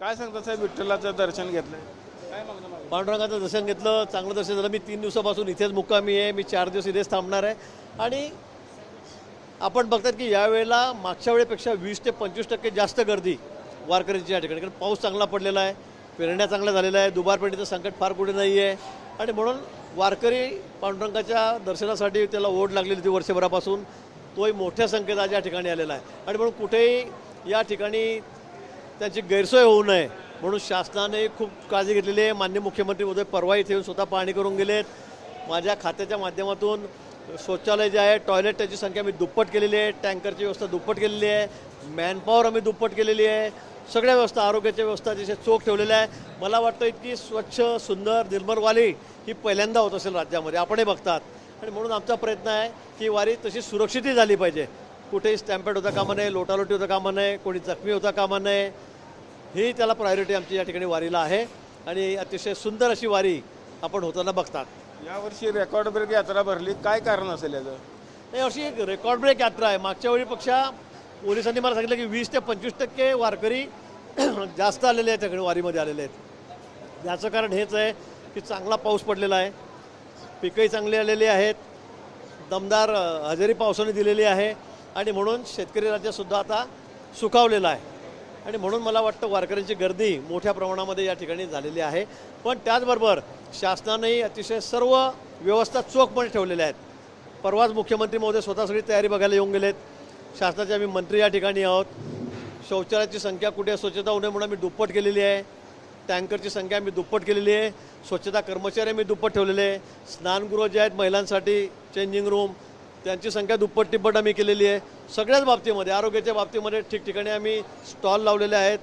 काय सांगता साहेब, विठ्ठलाचं दर्शन घेतलंय, काय मागणं मागं? पांडुरंगाचं दर्शन घेतलं, चांगलं दर्शन झालं. मी 3 दिवसापासून इथेच मुक्कामी आहे. मी 4 दिवस इथेच थांबणार आहे. आणि आपण बघतात की यावेळेला मागच्या वेळेपेक्षा 20 ते 25% जास्त गर्दी वारकऱ्यांची या ठिकाणी, कारण पाऊस चांगला पडलेला आहे, पेरण्या चांगल्या झालेल्या आहे, दुबार पेरणीचं संकट फार कुठे नाही आहे. आणि म्हणून वारकरी पांडुरंगाच्या दर्शनासाठी त्याला ओढ लागलेली होती वर्षभरापासून, तोही मोठ्या संख्येत आज या ठिकाणी आलेला आहे. आणि म्हणून कुठेही या ठिकाणी त्याची गैरसोय होऊ नये म्हणून शासनाने खूप काळजी घेतलेली आहे. माननीय मुख्यमंत्री उदय परवा इथे येऊन स्वतः पाहणी करून गेलेत. माझ्या खात्याच्या माध्यमातून शौचालय जे आहे, टॉयलेट, त्याची संख्या मी दुप्पट केलेली आहे, टँकरची व्यवस्था दुप्पट केलेली आहे, मॅनपॉवर आम्ही दुप्पट केलेली आहे, सगळ्या व्यवस्था, आरोग्याच्या व्यवस्था अतिशय चोख ठेवलेल्या आहे. मला वाटतं इतकी स्वच्छ, सुंदर, निर्मल वारी ही पहिल्यांदा होत असेल राज्यामध्ये, आपणही बघतात. आणि म्हणून आमचा प्रयत्न आहे की वारी तशी सुरक्षितही झाली पाहिजे, कुठेही स्टॅम्पेड होता कामा नये, लोटालोटी होता कामा नये, कोणी जखमी होता कामा नये. ही त्याला प्रायोरिटी आमची या ठिकाणी वारीला आहे. आणि अतिशय सुंदर अशी वारी आपण होताना बघतात. यावर्षी रेकॉर्ड ब्रेक यात्रा भरली, काय कारण असेल याचं? यावर्षी एक रेकॉर्ड ब्रेक यात्रा आहे. मागच्या वेळीपेक्षा पोलिसांनी मला सांगितलं की 20 ते 25% वारकरी जास्त आलेले आहेत त्याकडे, वारीमध्ये आलेले आहेत. याचं कारण हेच आहे की चांगला पाऊस पडलेला आहे, पिकंही चांगली आलेली आहेत, दमदार हजेरी पावसाने दिलेली आहे. आणि म्हणून शेतकरी राज्यसुद्धा आता सुखावलेला आहे. आणि म्हणून मला वाटतं वारकऱ्यांची गर्दी मोठ्या प्रमाणामध्ये या ठिकाणी झालेली आहे. पण त्याचबरोबर शासनानेही अतिशय सर्व व्यवस्था चोखपणे ठेवलेल्या आहेत. परवाच मुख्यमंत्री महोदय स्वतः सगळी तयारी बघायला येऊन गेलेत. शासनाचे आम्ही मंत्री या ठिकाणी आहोत. शौचालयाची संख्या कुठे स्वच्छता होणे म्हणून आम्ही दुप्पट केलेली आहे, टँकरची संख्या आम्ही दुप्पट केलेली आहे, स्वच्छता कर्मचारी आम्ही दुप्पट ठेवलेले आहे, स्नानगृह जे आहेत महिलांसाठी, चेंजिंग रूम, त्यांची संख्या दुप्पट तिप्पट आम्ही केलेली आहे. सगळ्याच बाबतीमध्ये, आरोग्याच्या बाबतीमध्ये ठिकठिकाणी आम्ही स्टॉल लावलेले आहेत,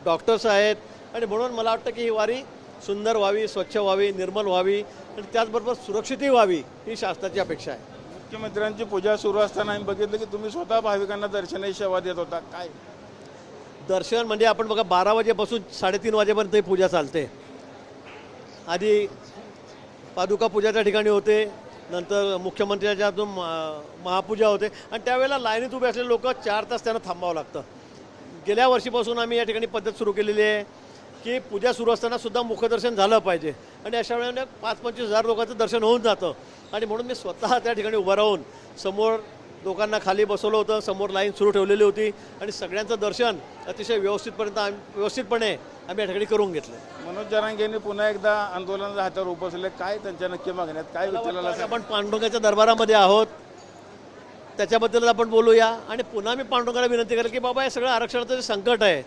डॉक्टर्स आहेत. आणि म्हणून मला वाटतं की ही वारी सुंदर व्हावी, स्वच्छ व्हावी, निर्मल व्हावी आणि त्याचबरोबर सुरक्षितही व्हावी, ही शासनाची अपेक्षा आहे. मुख्यमंत्र्यांची पूजा सुरू असताना आम्ही बघितलं की तुम्ही स्वतः भाविकांना दर्शनाची सेवा देत होता. काय दर्शन म्हणजे आपण बघा 12 वाजेपासून 3:30 वाजेपर्यंत ही पूजा चालते. आधी पादुका पूजा त्या ठिकाणी होते, नंतर मुख्यमंत्र्याच्या हातून महापूजा होते. आणि त्यावेळेला लाईनीत उभे असलेले लोक 4 तास त्यांना थांबावं लागतं. गेल्या वर्षीपासून आम्ही या ठिकाणी पद्धत सुरू केलेली आहे की पूजा सुरू असताना सुद्धा मुखदर्शन झालं पाहिजे. आणि अशा वेळेला 5-25 हजार लोकांचं दर्शन होऊन जातं. आणि म्हणून मी स्वतः त्या ठिकाणी उभं राहून समोर लोकांना खाली बसवलं होतं, समोर लाईन सुरू ठेवलेली होती आणि सगळ्यांचं दर्शन अतिशय व्यवस्थितपणे आम्ही या ठिकाणी करून घेतलं. मनोज जरांगेंनी पुन्हा एकदा आंदोलनाच्या हातावर उपसले, काय त्यांच्या नक्की मागण्यात, काय विठ्ठलाला आपण पांडुरंगाच्या दरबारामध्ये आहोत, त्याच्याबद्दल आपण बोलूया. आणि पुन्हा मी पांडुरंगाला विनंती करेल की बाबा हे सगळं आरक्षणाचं जे संकट आहे,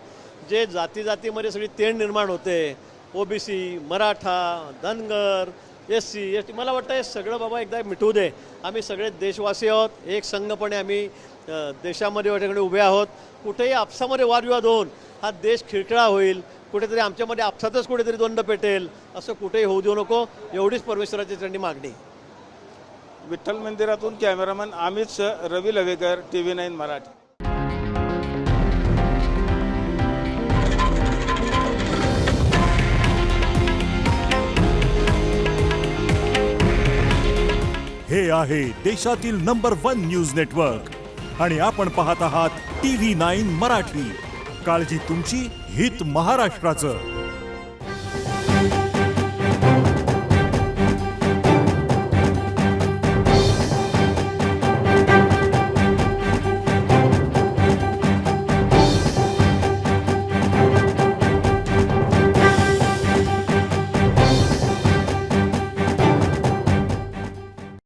जे जातीमध्ये सगळी तेढ निर्माण होते, OBC, Maratha, Dhangar, SC, ST, मला वाटतं हे सगळं बाबा एकदा मिटवू दे. आम्ही सगळे देशवासी आहोत, एक संघपणे आम्ही देशामध्ये या ठिकाणी उभे आहोत. कुठेही आपसामध्ये वादविवाद होऊन हा देश खिळखिळा होईल, कुठेतरी आमच्यामध्ये आपसातच कुठेतरी द्वंद पेटेल, असं कुठेही होऊ देऊ नको, एवढीच परमेश्वराची त्यांनी मागणी. विठ्ठल मंदिरातून कॅमेरामन अमित सह, रवी लवेकर, TV9 मराठी. हे आहे देशातील नंबर 1 न्यूज नेटवर्क आणि आपण पाहत आहात TV9 मराठी. काळजी तुमची, हित महाराष्ट्राचं.